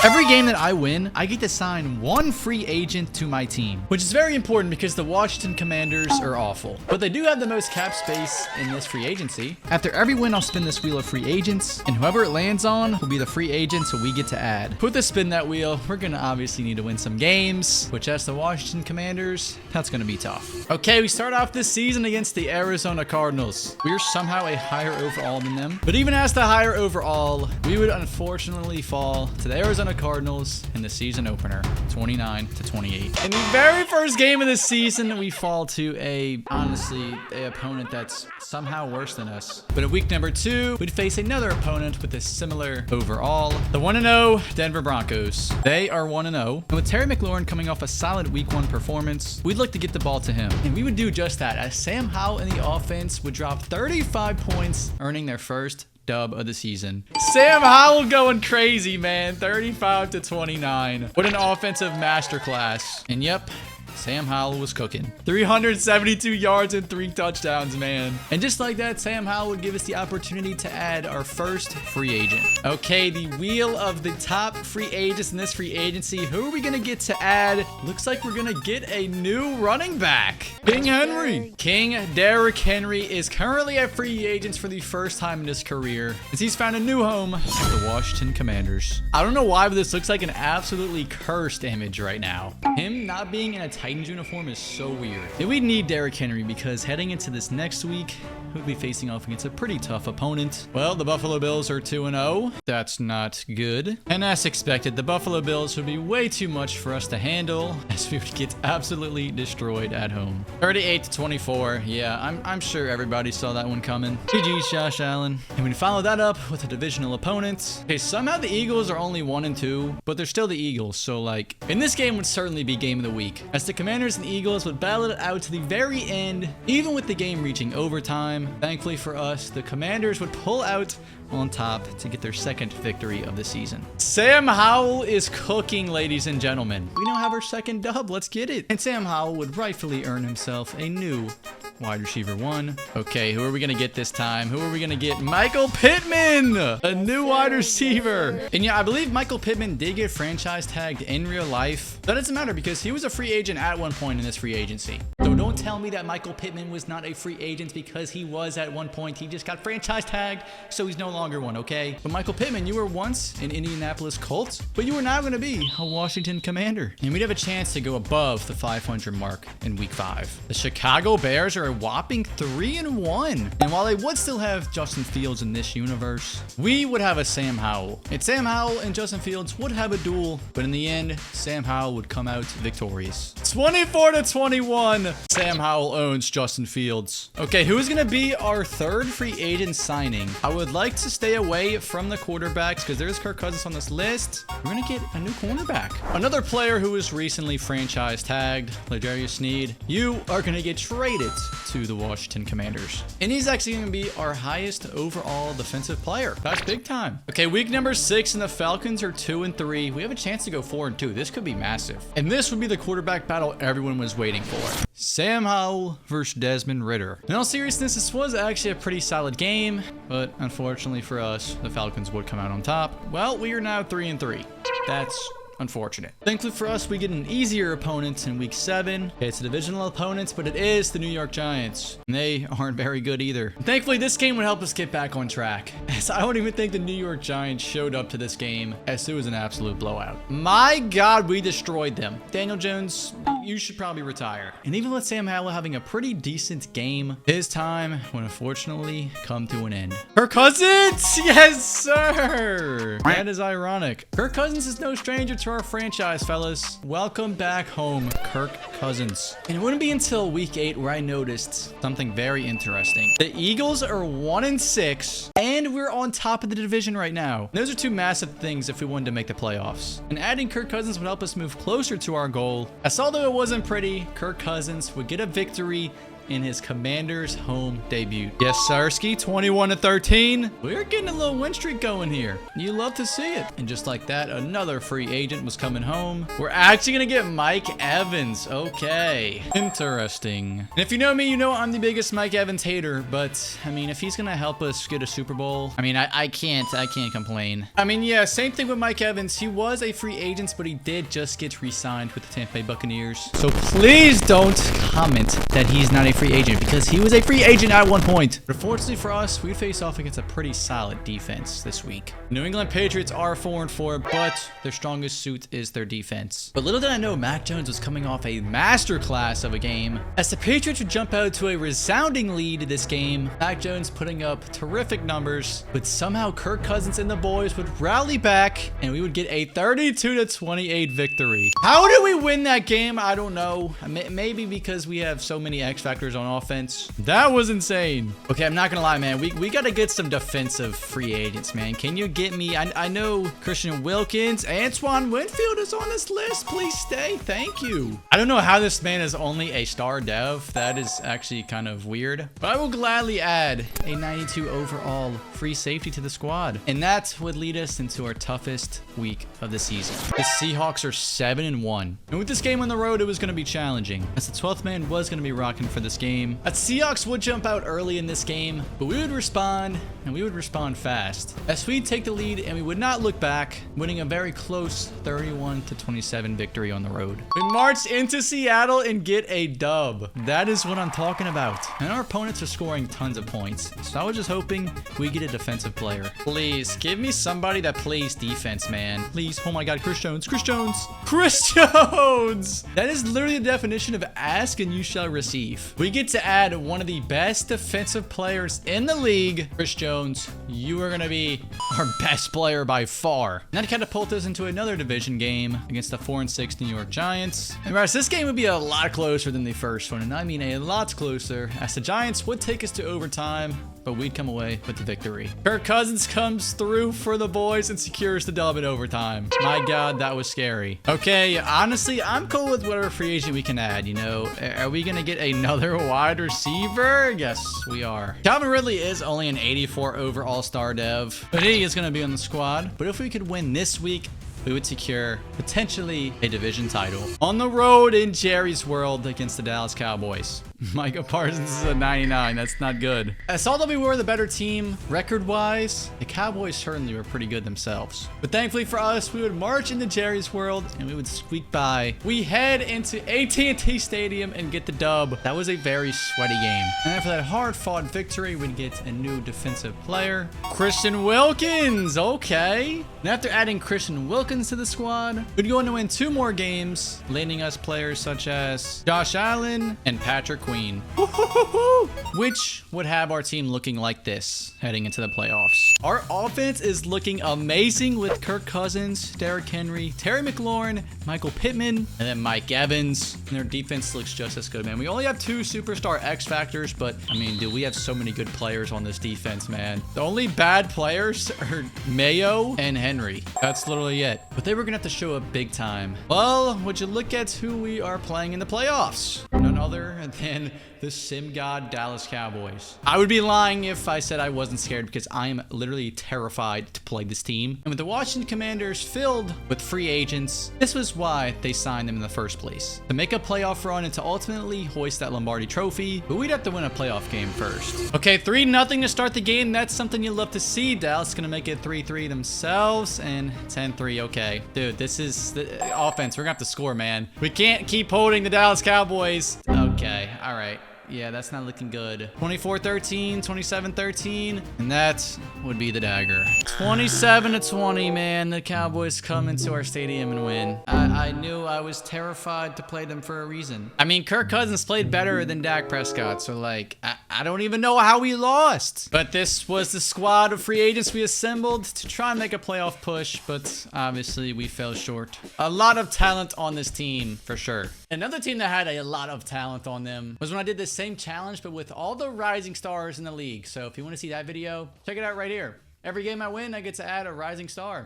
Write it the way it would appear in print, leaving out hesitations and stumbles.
Every game that I win, I get to sign one free agent to my team, which is very important because the Washington Commanders are awful. But they do have the most cap space in this free agency. After every win, I'll spin this wheel of free agents, and whoever it lands on will be the free agent, so we get to add. With the spin that wheel, we're gonna obviously need to win some games, which as the Washington Commanders, that's gonna be tough. Okay, we start off this season against the Arizona Cardinals. We're somehow a higher overall than them, but even as the higher overall, we would unfortunately fall to the Arizona Cardinals in the season opener, 29-28. In the very first game of the season, we fall to honestly, an opponent that's somehow worse than us. But in week number 2, we'd face another opponent with a similar overall, the 1-0 Denver Broncos. They are 1-0. And with Terry McLaurin coming off a solid week 1 performance, we'd look to get the ball to him. And we would do just that, as Sam Howell in the offense would drop 35 points, earning their first dub of the season. Sam Howell going crazy, man. 35-29. What an offensive masterclass. And yep, Sam Howell was cooking. 372 yards and 3 touchdowns, man. And just like that, Sam Howell would give us the opportunity to add our first free agent. Okay, the wheel of the top free agents in this free agency. Who are we gonna get to add? Looks like we're gonna get a new running back. King Henry. King Derrick Henry is currently a free agent for the first time in his career, as he's found a new home with the Washington Commanders. I don't know why, but this looks like an absolutely cursed image right now. Him not being in a Titans uniform is so weird. And we need Derrick Henry because heading into this next week, we'll be facing off against a pretty tough opponent. Well, the Buffalo Bills are 2-0. That's not good. And as expected, the Buffalo Bills would be way too much for us to handle, as we would get absolutely destroyed at home. 38-24. Yeah, I'm sure everybody saw that one coming. GG, Josh Allen. And we follow that up with a divisional opponent. Okay, somehow the Eagles are only 1-2, but they're still the Eagles. So like, in this game would certainly be game of the week, as the Commanders and Eagles would battle it out to the very end, even with the game reaching overtime. Thankfully for us, the Commanders would pull out on top to get their second victory of the season. Sam Howell is cooking, ladies and gentlemen. We now have our second dub. Let's get it. And Sam Howell would rightfully earn himself a new wide receiver 1. Okay, who are we gonna get this time? Who are we gonna get? Michael Pittman, a new wide receiver. And yeah, I believe Michael Pittman did get franchise tagged in real life. That doesn't matter because he was a free agent at one point in this free agency. So don't tell me that Michael Pittman was not a free agent because he was at one point. He just got franchise tagged, so he's no longer one, okay? But Michael Pittman, you were once an Indianapolis Colts, but you are now going to be a Washington Commander. And we'd have a chance to go above the 500 mark in week 5. The Chicago Bears are a whopping 3-1. And while they would still have Justin Fields in this universe, we would have a Sam Howell. And Sam Howell and Justin Fields would have a duel, but in the end, Sam Howell would come out victorious. 24-21. Sam Howell owns Justin Fields. Okay, who is going to be our third free agent signing? I would like to stay away from the quarterbacks because there's Kirk Cousins on this list. We're going to get a new cornerback. Another player who was recently franchise tagged, L'Jarius Sneed. You are going to get traded to the Washington Commanders. And he's actually going to be our highest overall defensive player. That's big time. Okay, week number 6 and the Falcons are 2-3. We have a chance to go 4-2. This could be massive. And this would be the quarterback battle everyone was waiting for. Sam Howell versus Desmond Ridder. In all seriousness, this was actually a pretty solid game, but unfortunately for us, the Falcons would come out on top. Well, we are now 3-3. That's unfortunate. Thankfully for us, we get an easier opponent in week 7. Okay, it's a divisional opponent, but it is the New York Giants. And they aren't very good either. Thankfully, this game would help us get back on track, as I don't even think the New York Giants showed up to this game, as it was an absolute blowout. My God, we destroyed them. Daniel Jones, you should probably retire. And even with Sam Howell having a pretty decent game, his time would unfortunately come to an end. Kirk Cousins! Yes, sir! That is ironic. Kirk Cousins is no stranger to our franchise, fellas. Welcome back home, Kirk Cousins. And it wouldn't be until week 8 where I noticed something very interesting. The Eagles are 1-6, and we're on top of the division right now. Those are two massive things if we wanted to make the playoffs. And adding Kirk Cousins would help us move closer to our goal. As although it wasn't pretty, Kirk Cousins would get a victory in his Commanders home debut. Yes, Sirski, 21-13. We're getting a little win streak going here. You love to see it. And just like that, another free agent was coming home. We're actually going to get Mike Evans. Okay. Interesting. And if you know me, you know I'm the biggest Mike Evans hater. But, I mean, if he's going to help us get a Super Bowl, I mean, I can't complain. I mean, yeah, same thing with Mike Evans. He was a free agent, but he did just get re-signed with the Tampa Bay Buccaneers. So please don't comment that he's not a free agent, because he was a free agent at one point. But unfortunately for us, we face off against a pretty solid defense this week. New England Patriots are 4-4, but their strongest suit is their defense. But little did I know, Mac Jones was coming off a masterclass of a game. As the Patriots would jump out to a resounding lead this game, Mac Jones putting up terrific numbers, but somehow Kirk Cousins and the boys would rally back, and we would get a 32-28 victory. How did we win that game? I don't know. Maybe because we have so many X factors on offense. That was insane. Okay, I'm not gonna lie, man. We gotta get some defensive free agents, man. Can you get me? I know Christian Wilkins, Antoine Winfield is on this list. Please stay. Thank you. I don't know how this man is only a star dev. That is actually kind of weird. But I will gladly add a 92 overall free safety to the squad. And that would lead us into our toughest week of the season. The Seahawks are 7-1. And with this game on the road, it was going to be challenging, as the 12th man was going to be rocking for this game. The Seahawks would jump out early in this game, but we would respond, and we would respond fast. As we'd take the lead, and we would not look back, winning a very close 31-27 victory on the road. We marched into Seattle and get a dub. That is what I'm talking about. And our opponents are scoring tons of points, so I was just hoping we get a defensive player. Please, give me somebody that plays defense, man. Please. Oh my God, Chris Jones. Chris Jones. Chris Jones. That is literally the definition of ask and you shall receive. We get to add one of the best defensive players in the league. Chris Jones, you are going to be our best player by far. And that catapult us into another division game against the 4-6 New York Giants. And whereas this game would be a lot closer than the first one, and I mean a lot closer, as the Giants would take us to overtime, but we'd come away with the victory. Kirk Cousins comes through for the boys and secures the dub in overtime. My God, that was scary. Okay, honestly, I'm cool with whatever free agent we can add, you know. Are we gonna get another wide receiver? Yes, we are. Calvin Ridley is only an 84 overall star dev, but he is gonna be on the squad. But if we could win this week, we would secure potentially a division title on the road in Jerry's World against the Dallas Cowboys. Micah Parsons is a 99. That's not good. I saw that we were the better team record-wise. The Cowboys certainly were pretty good themselves. But thankfully for us, we would march into Jerry's World and we would squeak by. We head into AT&T Stadium and get the dub. That was a very sweaty game. And after that hard-fought victory, we'd get a new defensive player, Christian Wilkins. Okay. And after adding Christian Wilkins to the squad, we'd go on to win 2 more games, landing us players such as Josh Allen and Patrick Queen, which would have our team looking like this heading into the playoffs. Our offense is looking amazing with Kirk Cousins, Derrick Henry, Terry McLaurin, Michael Pittman, and then Mike Evans. And their defense looks just as good, man. We only have 2 superstar X factors, but I mean, dude, we have so many good players on this defense, man. The only bad players are Mayo and Henry. That's literally it. But they were gonna have to show up big time. Well, would you look at who we are playing in the playoffs? None other than the sim god Dallas Cowboys. I would be lying if I said I wasn't scared, because I am literally terrified to play this team. And with the Washington Commanders filled with free agents, this was why they signed them in the first place. To make a playoff run and to ultimately hoist that Lombardi trophy, but we'd have to win a playoff game first. Okay, 3-0 to start the game. That's something you love to see. Dallas gonna make it 3-3 themselves and 10-3. Okay, dude, this is the offense. We're gonna have to score, man. We can't keep holding the Dallas Cowboys. Okay, all right. Yeah, that's not looking good. 24-13, 27-13, and that would be the dagger. 27-20, man. The Cowboys come into our stadium and win. I knew I was terrified to play them for a reason. I mean, Kirk Cousins played better than Dak Prescott, so like, I don't even know how we lost. But this was the squad of free agents we assembled to try and make a playoff push, but obviously we fell short. A lot of talent on this team, for sure. Another team that had a lot of talent on them was when I did this same challenge, but with all the rising stars in the league. So if you want to see that video, check it out right here. Every game I win, I get to add a rising star.